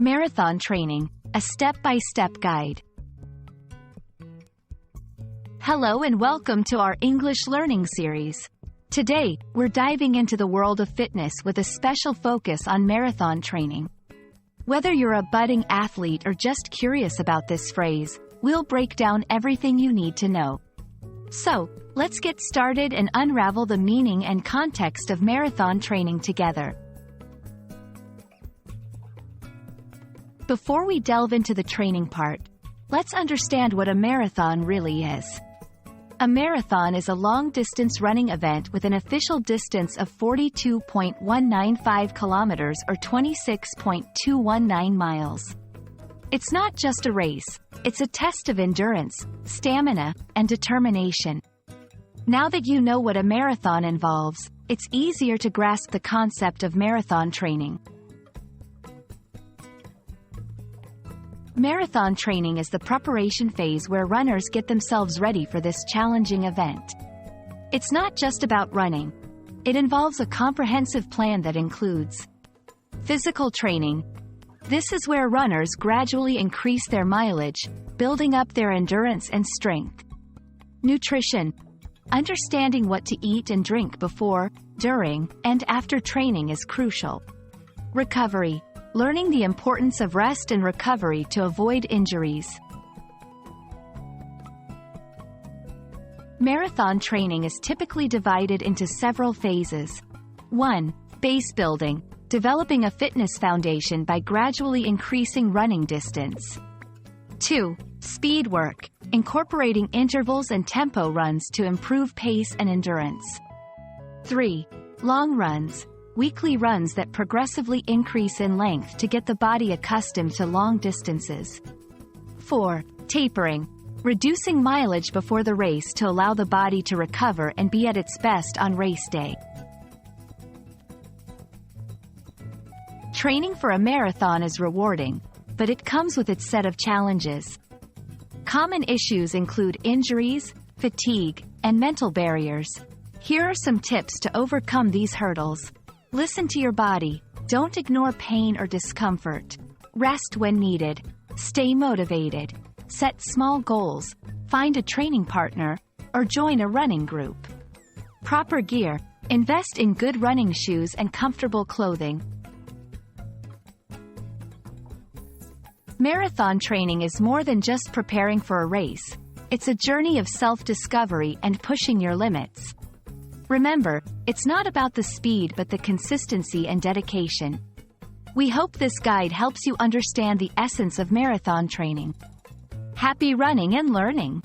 Marathon Training, a step-by-step guide. Hello and welcome to our English learning series. Today, we're diving into the world of fitness with a special focus on marathon training. Whether you're a budding athlete or just curious about this phrase, we'll break down everything you need to know. So, let's get started and unravel the meaning and context of marathon training together. Before we delve into the training part, let's understand what a marathon really is. A marathon is a long-distance running event with an official distance of 42.195 kilometers or 26.219 miles. It's not just a race, it's a test of endurance, stamina, and determination. Now that you know what a marathon involves, it's easier to grasp the concept of marathon training. Marathon training is the preparation phase where runners get themselves ready for this challenging event. It's not just about running. It involves a comprehensive plan that includes physical training. This is where runners gradually increase their mileage, building up their endurance and strength. Nutrition. Understanding what to eat and drink before, during, and after training is crucial. Recovery. Learning the importance of rest and recovery to avoid injuries. Marathon training is typically divided into several phases. 1. Base building, developing a fitness foundation by gradually increasing running distance. 2. Speed work, incorporating intervals and tempo runs to improve pace and endurance. 3. Long runs, weekly runs that progressively increase in length to get the body accustomed to long distances. 4. Tapering, reducing mileage before the race to allow the body to recover and be at its best on race day. Training for a marathon is rewarding, but it comes with its set of challenges. Common issues include injuries, fatigue, and mental barriers. Here are some tips to overcome these hurdles. Listen to your body. Don't ignore pain or discomfort. Rest when needed. Stay motivated. Set small goals. Find a training partner, or join a running group. Proper gear. Invest in good running shoes and comfortable clothing. Marathon training is more than just preparing for a race. It's a journey of self-discovery and pushing your limits. Remember, it's not about the speed but the consistency and dedication. We hope this guide helps you understand the essence of marathon training. Happy running and learning!